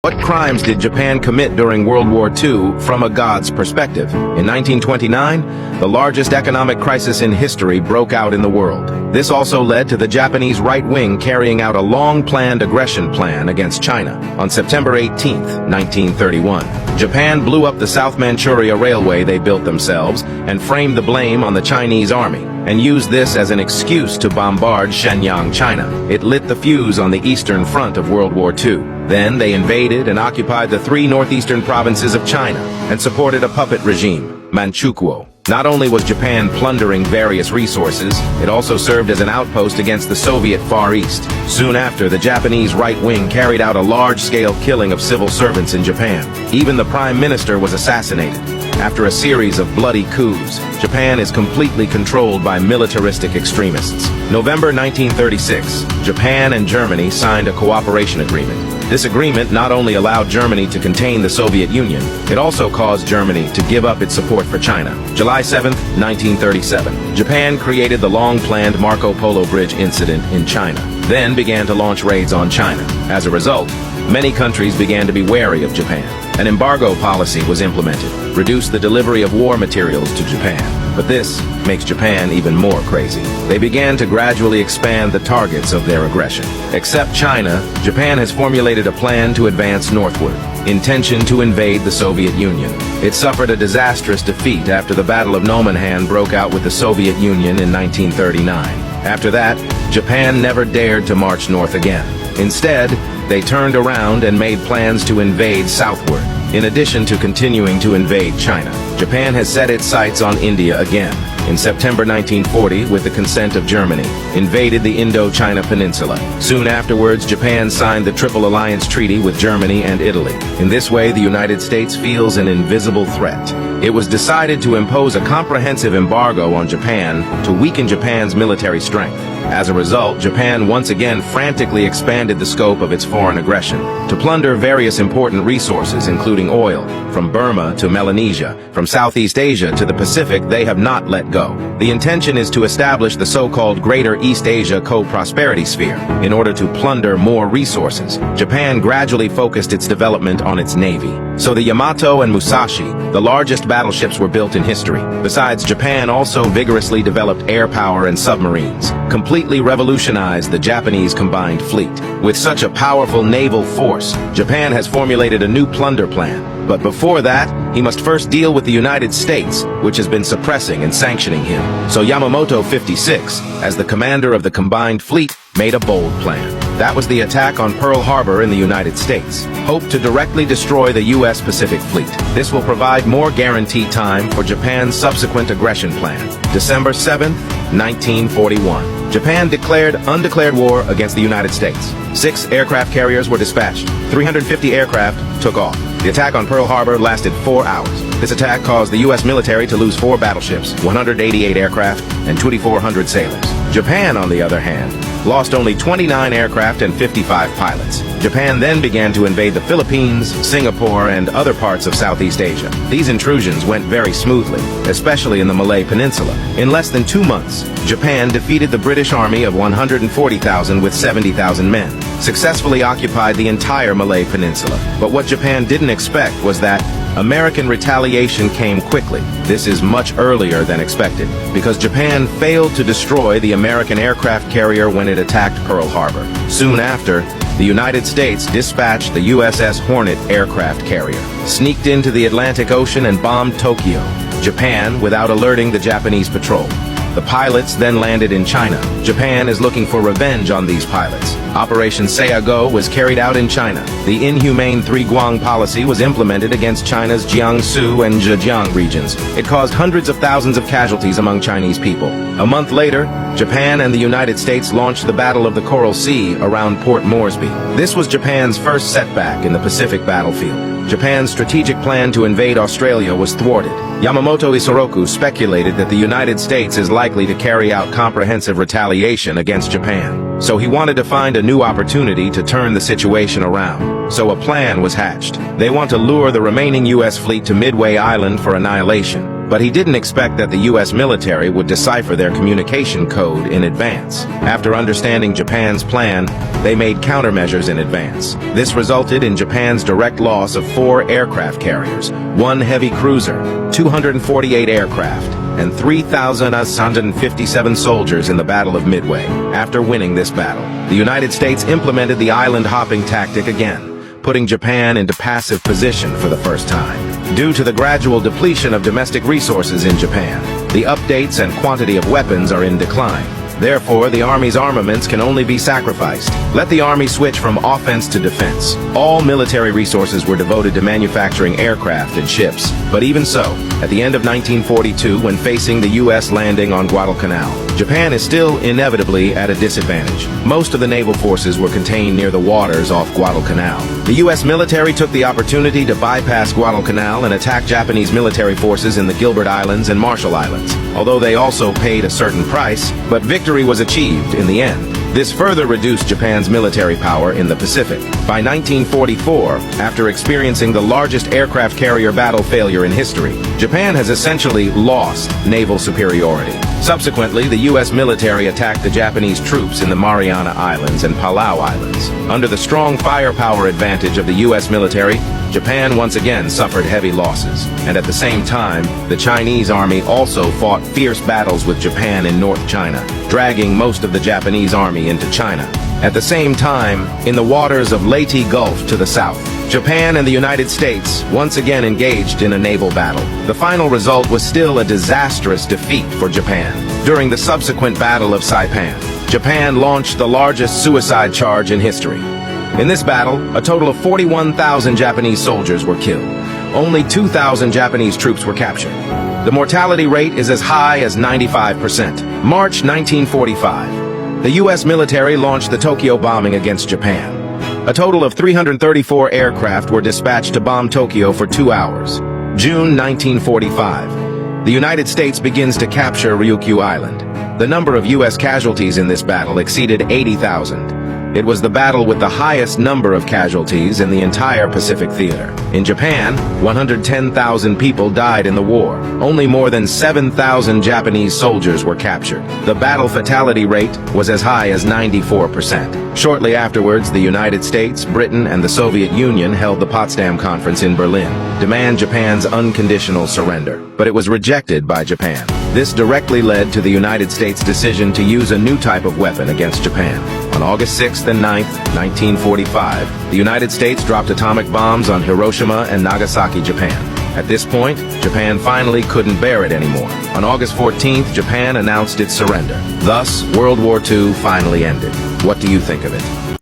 What crimes did Japan commit during World War II from a god's perspective? In 1929, the largest economic crisis in history broke out in the world. This also led to the Japanese right wing carrying out a long-planned aggression plan against China. On September 18, 1931, Japan blew up the South Manchuria Railway they built themselves and framed the blame on the Chinese army, and used this as an excuse to bombard Shenyang, China. It lit the fuse on the Eastern Front of World War II. Then they invaded and occupied the 3 northeastern provinces of China and supported a puppet regime, Manchukuo. Not only was Japan plundering various resources, it also served as an outpost against the Soviet Far East. Soon after, the Japanese right wing carried out a large-scale killing of civil servants in Japan. Even the prime minister was assassinated. After a series of bloody coups, Japan is completely controlled by militaristic extremists. November 1936, Japan and Germany signed a cooperation agreement. This agreement not only allowed Germany to contain the Soviet Union, it also caused Germany to give up its support for China. July 7, 1937, Japan created the long-planned Marco Polo Bridge incident in China, then began to launch raids on China. As a result, many countries began to be wary of Japan. An embargo policy was implemented, reduced the delivery of war materials to Japan. But this makes Japan even more crazy. They began to gradually expand the targets of their aggression. Except China, Japan has formulated a plan to advance northward, intention to invade the Soviet Union. It suffered a disastrous defeat after the Battle of Nomonhan broke out with the Soviet Union in 1939. After that, Japan never dared to march north again. Instead, they turned around and made plans to invade southward. In addition to continuing to invade China, Japan has set its sights on India again. In September 1940, with the consent of Germany, invaded the Indo-China Peninsula. Soon afterwards, Japan signed the Triple Alliance Treaty with Germany and Italy. In this way, the United States feels an invisible threat. It was decided to impose a comprehensive embargo on Japan to weaken Japan's military strength. As a result, Japan once again frantically expanded the scope of its foreign aggression to plunder various important resources, including oil. From Burma to Melanesia, from Southeast Asia to the Pacific, they have not let go. The intention is to establish the so-called Greater East Asia Co-Prosperity Sphere. In order to plunder more resources, Japan gradually focused its development on its navy. So the Yamato and Musashi, the largest battleships, were built in history. Besides, Japan also vigorously developed air power and submarines, completely revolutionized the Japanese combined fleet. With such a powerful naval force, Japan has formulated a new plunder plan. But before that, he must first deal with the United States, which has been suppressing and sanctioning him. So Yamamoto 56, as the commander of the combined fleet, made a bold plan. That was the attack on Pearl Harbor in the United States, hoped to directly destroy the U.S. Pacific Fleet. This will provide more guaranteed time for Japan's subsequent aggression plan. December 7, 1941. Japan declared undeclared war against the United States. 6 aircraft carriers were dispatched. 350 aircraft took off. The attack on Pearl Harbor lasted 4 hours. This attack caused the U.S. military to lose 4 battleships, 188 aircraft, and 2,400 sailors. Japan, on the other hand, lost only 29 aircraft and 55 pilots. Japan then began to invade the Philippines, Singapore, and other parts of Southeast Asia. These intrusions went very smoothly, especially in the Malay Peninsula. In less than 2 months, Japan defeated the British army of 140,000 with 70,000 men, successfully occupied the entire Malay Peninsula. But what Japan didn't expect was that American retaliation came quickly. This is much earlier than expected, because Japan failed to destroy the American aircraft carrier when it attacked Pearl Harbor. Soon after, the United States dispatched the USS Hornet aircraft carrier, sneaked into the Atlantic Ocean and bombed Tokyo, Japan, without alerting the Japanese patrol. The pilots then landed in China. Japan is looking for revenge on these pilots. Operation Sayago was carried out in China. The inhumane Three Guang policy was implemented against China's Jiangsu and Zhejiang regions. It caused hundreds of thousands of casualties among Chinese people. A month later, Japan and the United States launched the Battle of the Coral Sea around Port Moresby. This was Japan's first setback in the Pacific battlefield. Japan's strategic plan to invade Australia was thwarted. Yamamoto Isoroku speculated that the United States is likely to carry out comprehensive retaliation against Japan. So he wanted to find a new opportunity to turn the situation around. So a plan was hatched. They want to lure the remaining U.S. fleet to Midway Island for annihilation. But he didn't expect that the U.S. military would decipher their communication code in advance. After understanding Japan's plan, they made countermeasures in advance. This resulted in Japan's direct loss of 4 aircraft carriers, 1 heavy cruiser, 248 aircraft, and 3,157 soldiers in the Battle of Midway. After winning this battle, the United States implemented the island-hopping tactic again, putting Japan into passive position for the first time. Due to the gradual depletion of domestic resources in Japan, the updates and quantity of weapons are in decline. Therefore, the Army's armaments can only be sacrificed. Let the Army switch from offense to defense. All military resources were devoted to manufacturing aircraft and ships. But even so, at the end of 1942, when facing the U.S. landing on Guadalcanal, Japan is still inevitably at a disadvantage. Most of the naval forces were contained near the waters off Guadalcanal. The U.S. military took the opportunity to bypass Guadalcanal and attack Japanese military forces in the Gilbert Islands and Marshall Islands, although they also paid a certain price, but victory was achieved in the end. This further reduced Japan's military power in the Pacific. By 1944, after experiencing the largest aircraft carrier battle failure in history, Japan has essentially lost naval superiority. Subsequently, the U.S. military attacked the Japanese troops in the Mariana Islands and Palau Islands. Under the strong firepower advantage of the U.S. military, Japan once again suffered heavy losses. And at the same time, the Chinese army also fought fierce battles with Japan in North China, dragging most of the Japanese army into China. At the same time, in the waters of Leyte Gulf to the south, Japan and the United States once again engaged in a naval battle. The final result was still a disastrous defeat for Japan. During the subsequent Battle of Saipan, Japan launched the largest suicide charge in history. In this battle, a total of 41,000 Japanese soldiers were killed. Only 2,000 Japanese troops were captured. The mortality rate is as high as 95%. March 1945. The U.S. military launched the Tokyo bombing against Japan. A total of 334 aircraft were dispatched to bomb Tokyo for 2 hours. June 1945. The United States begins to capture Ryukyu Island. The number of U.S. casualties in this battle exceeded 80,000. It was the battle with the highest number of casualties in the entire Pacific theater. In Japan, 110,000 people died in the war. Only more than 7,000 Japanese soldiers were captured. The battle fatality rate was as high as 94%. Shortly afterwards, the United States, Britain, and the Soviet Union held the Potsdam Conference in Berlin, demanding Japan's unconditional surrender. But it was rejected by Japan. This directly led to the United States' decision to use a new type of weapon against Japan. On August 6th and 9th, 1945, the United States dropped atomic bombs on Hiroshima and Nagasaki, Japan. At this point, Japan finally couldn't bear it anymore. On August 14th, Japan announced its surrender. Thus, World War II finally ended. What do you think of it?